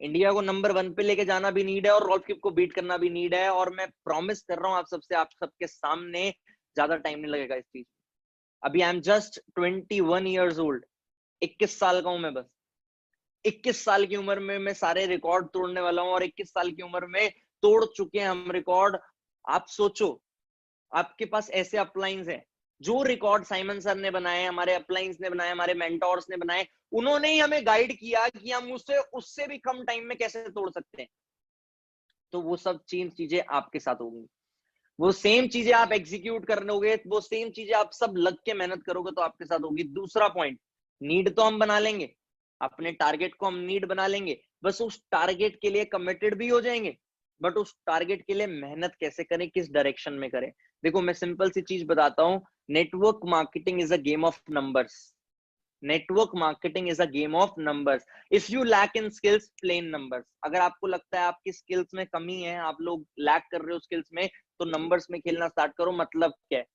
इंडिया को नंबर 1 पे लेके जाना भी नीड है और रॉल्फ किप को बीट करना भी नीड है। और मैं प्रॉमिस कर रहा हूं आप सबसे, आप सबके सामने, ज्यादा टाइम नहीं लगेगा इस चीज। अभी I am just 21 years old, 21 साल का हूं मैं बस। 21 साल की उम्र में मैं सारे रिकॉर्ड तोड़ने वाला हूं और 21 साल की उम्र में तोड़ चुके हैं हम रिकॉर्ड। आप सोचो, आपके पास ऐसे अपलाइंस हैं, जो रिकॉर्ड साइमन सर ने बनाए, हमारे अपलाइंस ने बनाए, हमारे मेंटोर्स ने बनाए, उन्होंने ही हमें गाइड किया कि हम उससे भी कम टाइम में कैसे तोड़ सकते हैं। तो वो सब चीजें आपके साथ होंगी, वो सेम चीजें आप एग्जीक्यूट कर लोगे, वो सेम चीजें आप सब लग के मेहनत करोगे तो आपके साथ होगी। दूसरा पॉइंट, नीड तो हम बना लेंगे, अपने टारगेट को हम नीड बना लेंगे, बस उस टारगेट के लिए कमिटेड भी हो जाएंगे। बट उस टारगेट के लिए मेहनत कैसे करें, किस डायरेक्शन में करें। देखो मैं सिंपल सी चीज बताता हूं, network marketing is a game of numbers. Network marketing is a game of numbers. If you lack in skills, plain numbers. अगर आपको लगता है आपकी स्किल्स में कमी है, आप लोग लैक कर रहे हो स्किल्स में, तो नंबर्स में खेलना स्टार्ट करो। मतलब क्या है,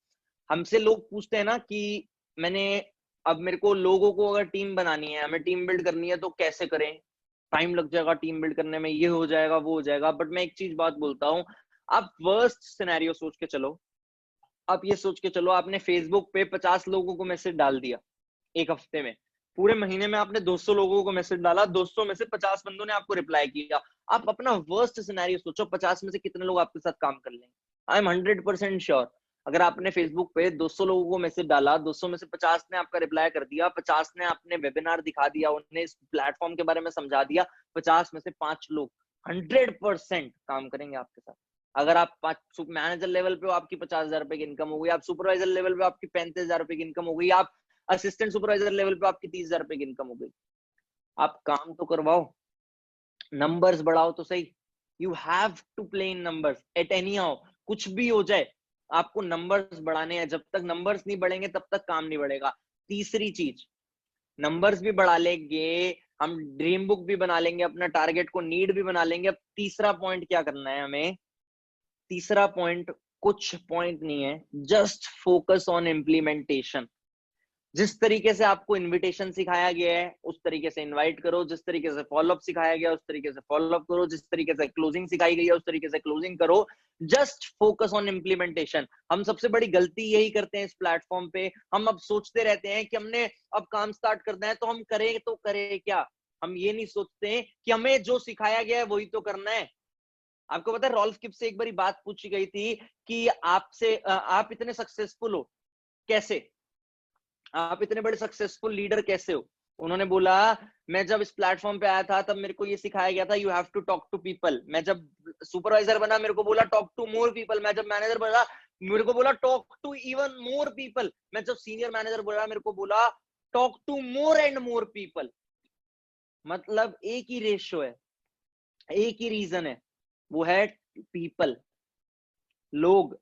हमसे लोग पूछते हैं ना कि मैंने, अब मेरे को लोगों को अगर टीम बनानी है, हमें टीम बिल्ड करनी है तो कैसे करें, टाइम लग जाएगा टीम बिल्ड करने में, ये हो जाएगा वो हो जाएगा। बट मैं एक चीज बात बोलता हूँ, आप वर्स्ट सिनेरियो सोच के चलो। आप ये सोच के चलो, आपने फेसबुक पे 50 लोगों को मैसेज डाल दिया एक हफ्ते में, पूरे महीने में आपने 200 लोगों को मैसेज डाला, 200 में से 50 बंदों ने आपको रिप्लाई किया। आप अपना वर्स्ट सिनेरियो सोचो, 50 में से कितने लोग आपके साथ काम कर लेंगे। आई एम 100% श्योर, अगर आपने फेसबुक पे 200 लोगों को मैसेज डाला, 200 में से 50 ने आपका रिप्लाई कर दिया, 50 ने आपने वेबिनार दिखा दिया, उन्हें इस प्लेटफॉर्म के बारे में समझा दिया, 50 में से 5 लोग 100% काम करेंगे आपके साथ। अगर आप मैनेजर लेवल पे हो, आपकी 50,000 रुपए की इनकम हो गई, आप सुपरवाइजर लेवल पे आपकी 35,000 रुपए की इनकम हो गई, आप असिस्टेंट सुपरवाइजर लेवल पे आपकी 30,000 रुपए की इनकम हो गई। आप काम तो करवाओ, नंबर्स बढ़ाओ तो सही। You have to play in numbers at any how, कुछ भी हो जाए। आपको नंबर्स बढ़ाने हैं, जब तक नंबर्स नहीं बढ़ेंगे तब तक काम नहीं बढ़ेगा। तीसरी चीज, नंबर्स भी बढ़ा लेंगे, हम ड्रीम बुक भी बना लेंगे, अपना टारगेट को नीड भी बना लेंगे। अब तीसरा पॉइंट क्या करना है हमें? तीसरा पॉइंट कुछ पॉइंट नहीं है, जस्ट फोकस ऑन इम्प्लीमेंटेशन। जिस तरीके से आपको इनविटेशन सिखाया गया है उस तरीके से इनवाइट करो, जिस तरीके से फॉलोअप सिखाया गया उस तरीके से फॉलोअप करो, जिस तरीके से क्लोजिंग सिखाई गई है उस तरीके से क्लोजिंग करो। Just focus on implementation. हम सबसे बड़ी गलती यही करते हैं इस प्लेटफॉर्म पे, हम अब सोचते रहते हैं कि हमने अब काम स्टार्ट करना है तो हम करें तो करें क्या। हम ये नहीं सोचते कि हमें जो सिखाया गया है वही तो करना है। आपको पता है रॉल्फ किप से एक बारी बात पूछी गई थी कि आपसे आप इतने सक्सेसफुल हो कैसे, आप इतने बड़े सक्सेसफुल लीडर कैसे हो? उन्होंने बोला, मैं जब इस प्लेटफॉर्म पे आया था तब मेरे को ये सिखाया गया था, you have to talk to people. मैं जब सुपरवाइजर बना मेरे को बोला टॉक टू मोर पीपल। मैं जब मैनेजर बना मेरे को बोला talk to even more people. मैं जब सीनियर मैनेजर बना मेरे को बोला talk to more and more people. मतलब एक ही रेशियो है, एक ही रीजन है, वो है पीपल, लोग।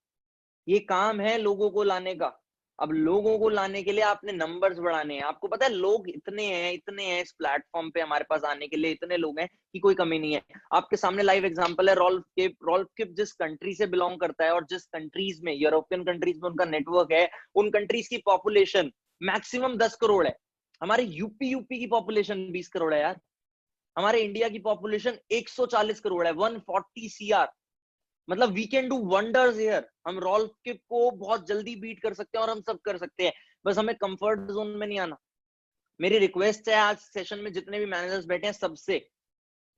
ये काम है लोगों को लाने का। अब लोगों को लाने के लिए आपने नंबर्स बढ़ाने हैं। आपको पता है लोग इतने हैं इस प्लेटफॉर्म पे हमारे पास आने के लिए, इतने लोग हैं कि कोई कमी नहीं है। आपके सामने लाइव एग्जांपल है रॉल्फ किप। रॉल्फ किप जिस कंट्री से बिलोंग करता है और जिस कंट्रीज में, यूरोपियन कंट्रीज में उनका नेटवर्क है, उन कंट्रीज की पॉपुलेशन मैक्सिमम 10 करोड़ है। हमारे यूपी की पॉपुलेशन 20 करोड़ है यार। हमारे इंडिया की पॉपुलेशन 140 करोड़ है, 140 CR। मतलब we can do wonders here. हम रॉल्फ किप को बहुत जल्दी बीट कर सकते हैं और हम सब कर सकते हैं, बस हमें कंफर्ट जोन में नहीं आना। मेरी रिक्वेस्ट है आज सेशन में जितने भी मैनेजर्स बैठे हैं सबसे,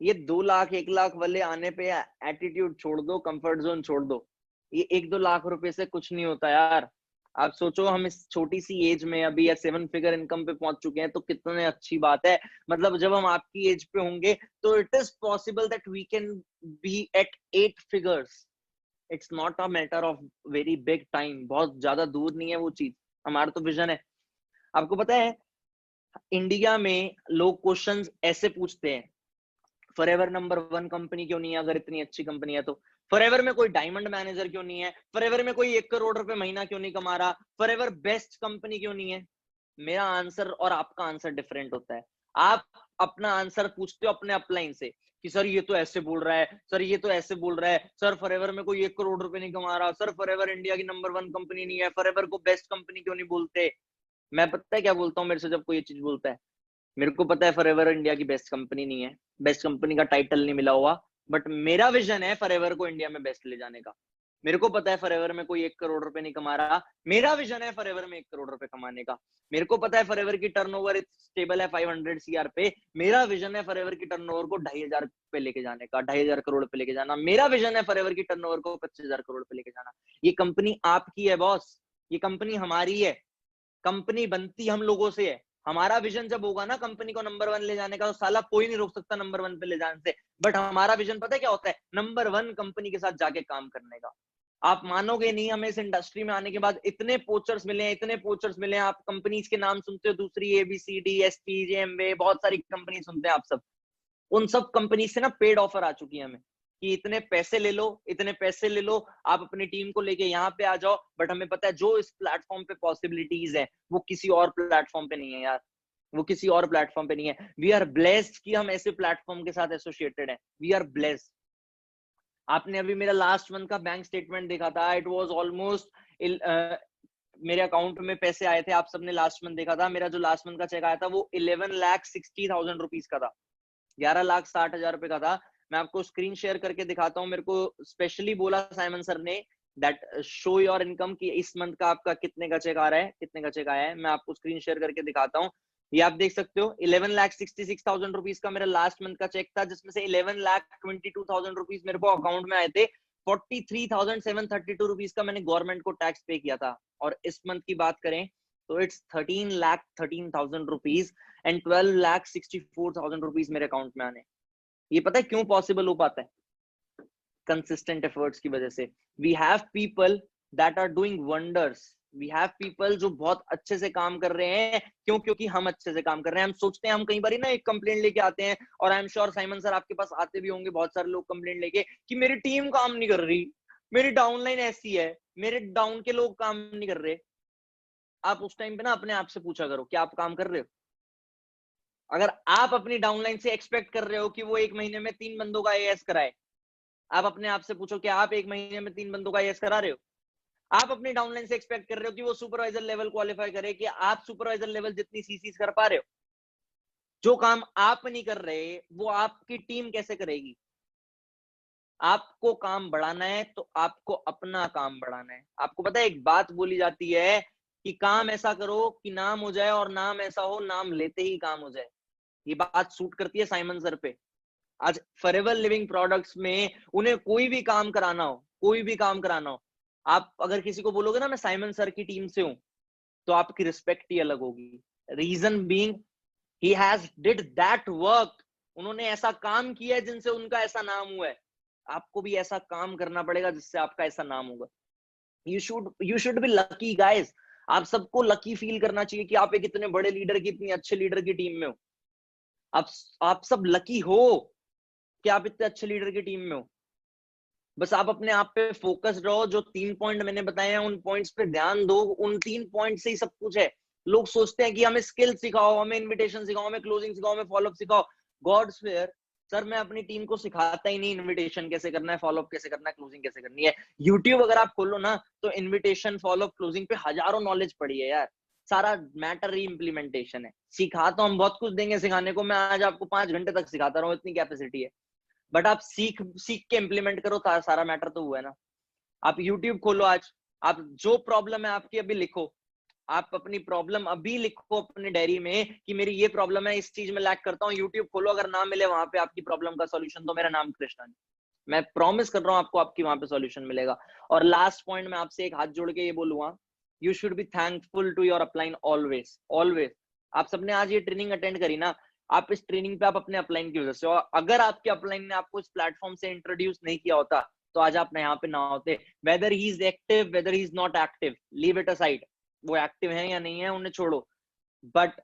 ये 2 लाख 1 लाख वाले आने पे एटीट्यूड छोड़ दो, कंफर्ट जोन छोड़ दो। ये 1-2 लाख रुपए से कुछ नहीं होता यार। आप सोचो हम इस छोटी सी एज में अभी या 7 फिगर इनकम पे पहुंच चुके हैं तो कितने अच्छी बात है। मतलब जब हम आपकी एज पे होंगे तो it is possible that we can be at 8 figures. It's not a matter of very big time, बहुत ज्यादा दूर नहीं है वो चीज। हमारा तो विजन है। आपको पता है इंडिया में लोग क्वेश्चंस ऐसे पूछते हैं, फॉरएवर नंबर 1 कंपनी क्यों नहीं है अगर इतनी अच्छी कंपनी है तो? फॉरएवर में कोई डायमंड मैनेजर क्यों नहीं है? फॉरएवर में कोई 1 करोड़ रुपए महीना क्यों नहीं कमा रहा? फॉरएवर बेस्ट कंपनी क्यों नहीं है? मेरा आंसर और आपका आंसर डिफरेंट होता है। आप अपना आंसर पूछते हो अपने अपलाइन से कि सर ये तो ऐसे बोल रहा है, सर ये तो ऐसे बोल रहा है, सर फॉरएवर में कोई 1 करोड़ रुपए नहीं कमा रहा, सर फॉरएवर इंडिया की नंबर 1 कंपनी नहीं है, फॉरएवर को बेस्ट कंपनी क्यों नहीं बोलते? मैं पता है क्या बोलता हूँ मेरे से जब कोई ये चीज बोलता है? मेरे को पता है फॉरएवर इंडिया की बेस्ट कंपनी नहीं है, बेस्ट कंपनी का टाइटल नहीं मिला हुआ, बट मेरा विजन है फॉरएवर को इंडिया में बेस्ट ले जाने का। मेरे को पता है फॉरएवर में कोई 1 करोड़ रुपए नहीं कमा रहा, मेरा विजन है फॉरएवर में 1 करोड़ रुपए कमाने का। मेरे को पता है फॉरएवर की टर्नओवर स्टेबल है 500 CR पे, मेरा विजन है फॉरएवर की टर्नओवर को 2500 पे लेके जाने का, 2500 करोड़ पे लेके जाना। मेरा विजन है फॉरएवर की टर्नओवर को 25,000 करोड़ पे लेके जाना। ये कंपनी आपकी है बॉस, ये कंपनी हमारी है। कंपनी बनती हम लोगों से है। हमारा विजन जब होगा ना कंपनी को नंबर 1 ले जाने का, तो साला कोई नहीं रोक सकता नंबर 1 पे ले जाने से। बट हमारा विजन पता है क्या होता है? नंबर 1 कंपनी के साथ जाके काम करने का। आप मानोगे नहीं, हमें इस इंडस्ट्री में आने के बाद इतने पोचर्स मिले हैं, इतने पोचर्स मिले हैं। आप कंपनीज के नाम सुनते हो, दूसरी ABCD, SP, JMW, बहुत सारी कंपनी सुनते हैं आप सब। उन सब कंपनी से ना पेड ऑफर आ चुकी है हमें कि इतने पैसे ले लो, इतने पैसे ले लो, आप अपनी टीम को लेके यहाँ पे आ जाओ। बट हमें पता है जो इस प्लेटफॉर्म पे पॉसिबिलिटीज है वो किसी और प्लेटफॉर्म पे नहीं है यार, वो किसी और प्लेटफॉर्म पे नहीं है। वी आर ब्लेस्ड कि हम ऐसे प्लेटफॉर्म के साथ एसोसिएटेड हैं। We are blessed. आपने अभी मेरा लास्ट मंथ का बैंक स्टेटमेंट देखा था, इट वाज ऑलमोस्ट मेरे अकाउंट में पैसे आए थे, आप सबने लास्ट मंथ देखा था। मेरा जो लास्ट मंथ का चेक आया था वो 11,60,000 रुपीज का था, 11,60,000 रुपए का था। मैं आपको स्क्रीन शेयर करके दिखाता हूँ। मेरे को स्पेशली बोला साइमन सर ने दैट शो योर इनकम कि इस मंथ का आपका कितने का चेक आ रहा है, कितने का चेक आया है। मैं आपको स्क्रीन शेयर करके दिखाता हूँ। ये आप देख सकते हो 11,66,000 रुपीज का मेरा लास्ट मंथ का चेक था, जिसमें से 11,22,000 रुपीज मेरे को अकाउंट में आए थे। 43,732 रुपीज का मैंने गवर्नमेंट को टैक्स पे किया था। और इस मंथ की बात करें तो इट्स 13,13,000 रुपीज एंड 12,64,000 रुपीज मेरे अकाउंट में आने। ये पता है क्यों पॉसिबल हो पाता है? कंसिस्टेंट एफर्ट्स की वजह से। We have people that are doing wonders. We have people जो बहुत अच्छे से काम कर रहे हैं। क्यों? क्योंकि हम अच्छे से काम कर रहे हैं। हम सोचते हैं, हम कई बार ना एक कंप्लेंट लेके आते हैं, और I am sure Simon sir आपके पास आते भी होंगे बहुत सारे लोग कंप्लेंट लेके कि मेरी टीम काम नहीं कर रही, मेरी डाउनलाइन ऐसी है, मेरे डाउन के लोग काम नहीं कर रहे। आप उस टाइम पे ना अपने आप से पूछा करो, क्या आप काम कर रहे हो? अगर आप अपनी डाउनलाइन से एक्सपेक्ट कर रहे हो कि वो 1 महीने में 3 बंदों का आईएएस कराए, आप अपने आप से पूछो, क्या आप 1 महीने में 3 बंदों का आईएएस करा रहे हो? आप अपनी डाउनलाइन से एक्सपेक्ट कर रहे हो कि वो सुपरवाइजर लेवल क्वालिफाई करे, कि आप सुपरवाइजर लेवल जितनी सीसीस कर पा रहे हो? जो काम आप नहीं कर रहे, वो आपकी टीम कैसे करेगी? आपको काम बढ़ाना है तो आपको अपना काम बढ़ाना है। आपको पता है एक बात बोली जाती है कि काम ऐसा करो कि नाम हो जाए, और नाम ऐसा हो नाम लेते ही काम हो जाए। ये बात सूट करती है साइमन सर पे। आज फॉरएवर लिविंग प्रोडक्ट्स में उन्हें कोई भी काम कराना हो, कोई भी काम कराना हो, आप अगर किसी को बोलोगे ना मैं साइमन सर की टीम से हूं, तो आपकी रिस्पेक्ट ही अलग होगी। Reason being he has did that work. उन्होंने ऐसा काम किया है जिनसे उनका ऐसा नाम हुआ है। आपको भी ऐसा काम करना पड़ेगा जिससे आपका ऐसा नाम होगा। You should be lucky guys. आप सबको लकी फील करना चाहिए कि आप एक इतने बड़े लीडर की, इतनी अच्छे लीडर की टीम में हो। आप आप सब लकी हो कि आप इतने अच्छे लीडर की टीम में हो। बस आप अपने आप पे फोकस रहो। जो 3 पॉइंट मैंने बताए हैं उन पॉइंट्स पे ध्यान दो। उन 3 पॉइंट से ही सब कुछ है। लोग सोचते हैं कि हमें स्किल सिखाओ, हमें इनविटेशन सिखाओ, हमें क्लोजिंग सिखाओ, हमें फॉलोअप सिखाओ। गॉड्स फेयर सर, मैं अपनी टीम को सिखाता ही नहीं इनविटेशन कैसे करना है, फॉलोअप कैसे करना है, क्लोजिंग कैसे करनी है। यूट्यूब अगर आप खोलो ना तो इनविटेशन, फॉलोअप, क्लोजिंग पे हजारों नॉलेज पड़ी है यार। सारा मैटर ही इंप्लीमेंटेशन है। सिखा तो हम बहुत कुछ देंगे सिखाने को। मैं आज आपको 5 घंटे तक सिखाता रहा हूँ, इतनी कैपेसिटी है। बट आप सीख सीख के इंप्लीमेंट करो, सारा मैटर तो हुआ है ना। आप यूट्यूब खोलो आज, आप जो प्रॉब्लम है आपकी अभी लिखो। आप अपनी प्रॉब्लम अभी लिखो अपने डायरी में कि मेरी ये प्रॉब्लम है, इस चीज में लैक करता हूँ। यूट्यूब खोलो, अगर ना मिले वहां पे आपकी प्रॉब्लम का सॉल्यूशन, तो मेरा नाम कृष्णा है। मैं प्रॉमिस कर रहा हूँ आपको, आपकी वहां पे सॉल्यूशन मिलेगा। और लास्ट पॉइंट मैं आपसे एक हाथ जोड़ के ये बोलूंगा, you should be thankful to your upline always always. आप सबने आज ये ट्रेनिंग अटेंड करी ना, आप इस ट्रेनिंग पे आप अपने अपलाइन की वजह से, और अगर आपके अपलाइन ने आपको इस प्लेटफॉर्म से इंट्रोड्यूस नहीं किया होता तो आज आप यहाँ पे ना होते। Weather he is active, weather he is not active, leave it aside. वो एक्टिव है या नहीं है उन्हें छोड़ो, बट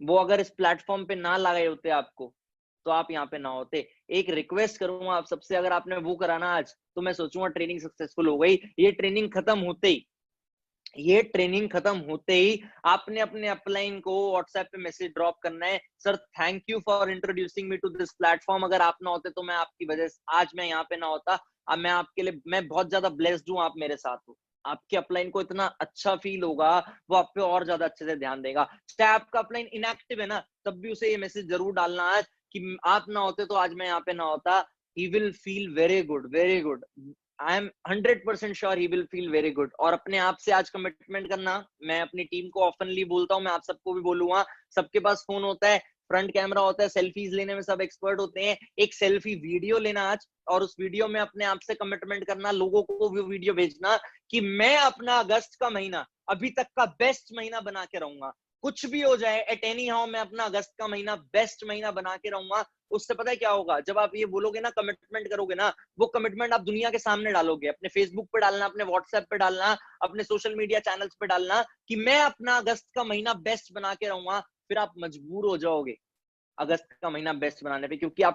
वो अगर इस प्लेटफॉर्म पे ना लगाए होते आपको तो आप यहाँ पे ना होते। एक रिक्वेस्ट करूंगा आप सबसे, अगर आपने वो कराना आज तो मैं सोचूंगा ट्रेनिंग सक्सेसफुल हो गई। ये ट्रेनिंग खत्म होते ही आपने अपने अपलाइन को व्हाट्सएप पे मैसेज ड्रॉप करना है, sir thank you for introducing me to this platform. अगर आप ना होते तो मैं आपकी वजह से आज मैं यहाँ पे ना होता। अब मैं आपके लिए, मैं बहुत ज्यादा ब्लेस्ड हूँ, आप मेरे साथ हो। आपके अपलाइन को इतना अच्छा फील होगा, वो आप पे और ज्यादा अच्छे से ध्यान देगा। चाहे आपका अपलाइन इनएक्टिव है ना, तब भी उसे ये मैसेज जरूर डालना आज कि आप ना होते तो आज मैं यहाँ पे ना होता। He will feel very good, very good. I am 100% sure he will feel very good. और अपने आप से आज कमिटमेंट करना। मैं अपनी टीम को ऑफनली बोलता हूँ, मैं आप सबको भी बोलूंगा, सबके पास फोन होता है, फ्रंट कैमरा होता है, सेल्फीज लेने में सब एक्सपर्ट होते हैं। एक सेल्फी वीडियो लेना आज, और उस वीडियो में अपने आप से कमिटमेंट करना, लोगों को वो वीडियो भेजना कि मैं अपना अगस्त का महीना अभी तक का बेस्ट महीना बना के रहूंगा। कुछ भी हो जाए, एट एनी हाउ मैं अपना अगस्त का महीना बेस्ट महीना बना के रहूंगा। उससे पता है क्या होगा, जब आप ये बोलोगे ना, कमिटमेंट करोगे ना, वो कमिटमेंट आप दुनिया के सामने डालोगे। अपने फेसबुक पे डालना, अपने व्हाट्सएप पे डालना, अपने सोशल मीडिया चैनल्स पे डालना कि मैं अपना अगस्त का महीना बेस्ट बना के रहूंगा। फिर आप मजबूर हो जाओगे अगस्त का महीना बेस्ट बनाने पे, क्योंकि आप